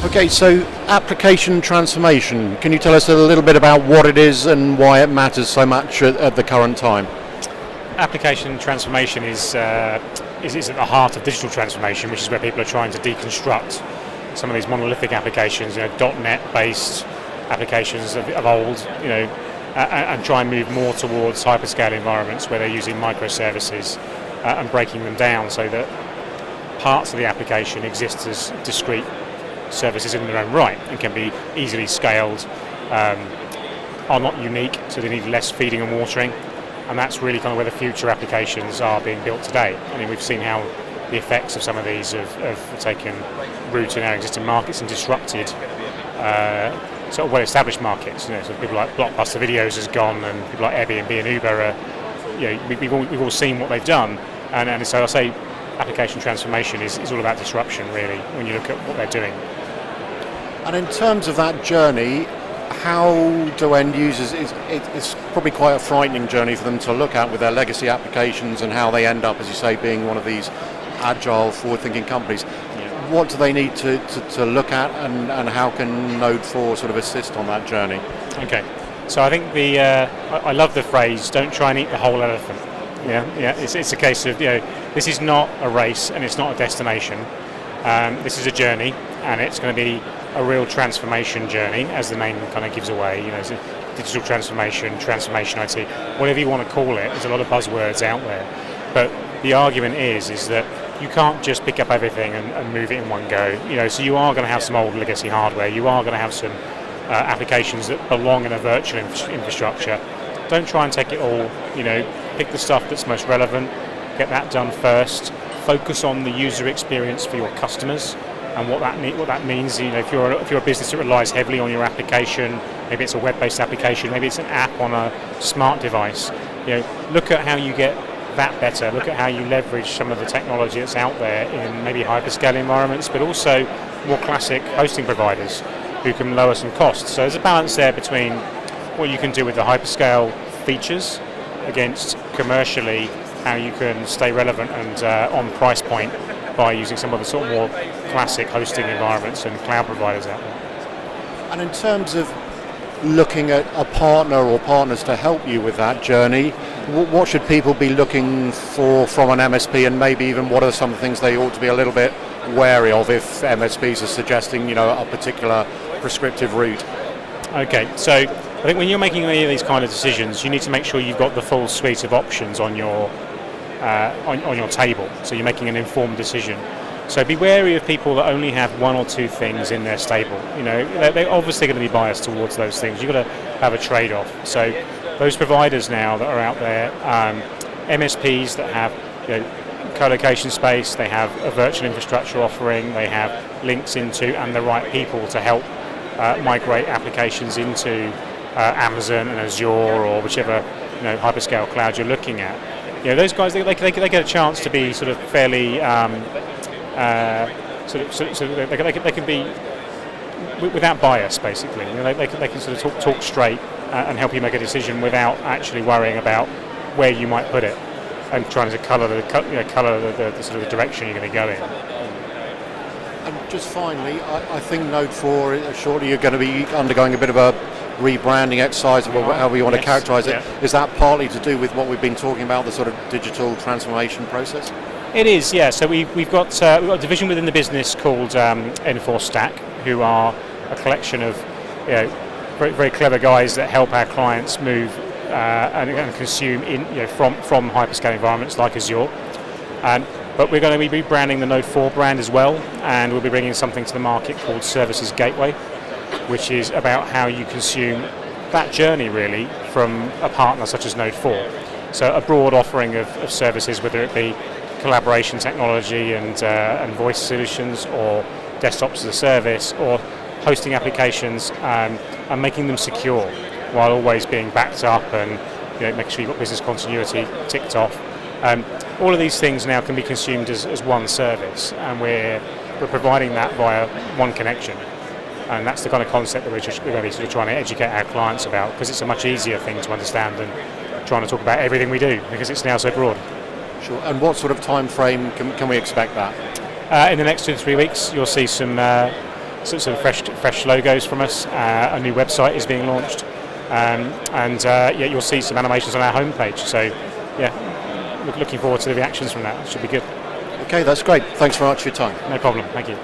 Okay, so application transformation. Can you tell us a little bit about what it is and why it matters so much at the current time? Application transformation is at the heart of digital transformation, which is where people are trying to deconstruct some of these monolithic applications, .NET-based applications of old, and try and move more towards hyperscale environments where they're using microservices and breaking them down so that parts of the application exist as discrete services in their own right and can be easily scaled, are not unique, so they need less feeding and watering. And that's really kind of where the future applications are being built today. I mean, we've seen how the effects of some of these have taken root in our existing markets and disrupted sort of well-established markets. So people like Blockbuster Videos has gone, and people like Airbnb and Uber are, we've all seen what they've done. And so I say application transformation is all about disruption, really, when you look at what they're doing. And in terms of that journey, how do end users, it's probably quite a frightening journey for them to look at with their legacy applications and how they end up, as you say, being one of these agile, forward-thinking companies. Yeah. What do they need to look at, and how can Node 4 sort of assist on that journey? Okay, so I think I love the phrase, don't try and eat the whole elephant. Yeah. It's a case of, this is not a race and it's not a destination. This is a journey, and it's going to be a real transformation journey, as the name kind of gives away. It's a digital transformation IT, whatever you want to call it. There's a lot of buzzwords out there, but the argument is that you can't just pick up everything and move it in one go. So you are going to have some old legacy hardware. You are going to have some applications that belong in a virtual infrastructure. Don't try and take it all. Pick the stuff that's most relevant. Get that done first. Focus on the user experience for your customers and what that means. If you're a business that relies heavily on your application, maybe it's a web-based application, maybe it's an app on a smart device. Look at how you get that better. Look at how you leverage some of the technology that's out there in maybe hyperscale environments, but also more classic hosting providers who can lower some costs. So there's a balance there between what you can do with the hyperscale features against commercially how you can stay relevant and on price point by using some of the sort of more classic hosting environments and cloud providers out there. And in terms of looking at a partner or partners to help you with that journey, what should people be looking for from an MSP, and maybe even what are some things they ought to be a little bit wary of if MSPs are suggesting a particular prescriptive route? Okay, so I think when you're making any of these kind of decisions, you need to make sure you've got the full suite of options on your table, so you're making an informed decision. So be wary of people that only have one or two things in their stable. They're obviously going to be biased towards those things. You've got to have a trade-off. So those providers now that are out there, MSPs that have co-location space, they have a virtual infrastructure offering, they have links into and the right people to help migrate applications into Amazon and Azure or whichever hyperscale cloud you're looking at. Those guys they get a chance to be sort of fairly they can be without bias, basically. They can sort of talk straight and help you make a decision without actually worrying about where you might put it and trying to colour the sort of the direction you're going to go in. And just finally, I think Node 4 shortly you're going to be undergoing a bit of a rebranding exercise, or however you want to characterise it. Yeah. Is that partly to do with what we've been talking about, the sort of digital transformation process? It is, yeah. So we've got a division within the business called N4 Stack, who are a collection of very, very clever guys that help our clients move and consume from hyperscale environments like Azure. But we're going to be rebranding the Node 4 brand as well, and we'll be bringing something to the market called Services Gateway, which is about how you consume that journey really from a partner such as Node 4. So a broad offering of services, whether it be collaboration technology and voice solutions, or desktops as a service, or hosting applications and making them secure while always being backed up and making sure you've got business continuity ticked off. All of these things now can be consumed as one service, and we're providing that via one connection. And that's the kind of concept that we're going to be sort of trying to educate our clients about, because it's a much easier thing to understand than trying to talk about everything we do, because it's now so broad. Sure. And what sort of time frame can we expect that? In the next 2 to 3 weeks, you'll see some sort of fresh logos from us. A new website is being launched, and you'll see some animations on our homepage. So looking forward to the reactions from that. It should be good. Okay, that's great. Thanks very much for your time. No problem. Thank you.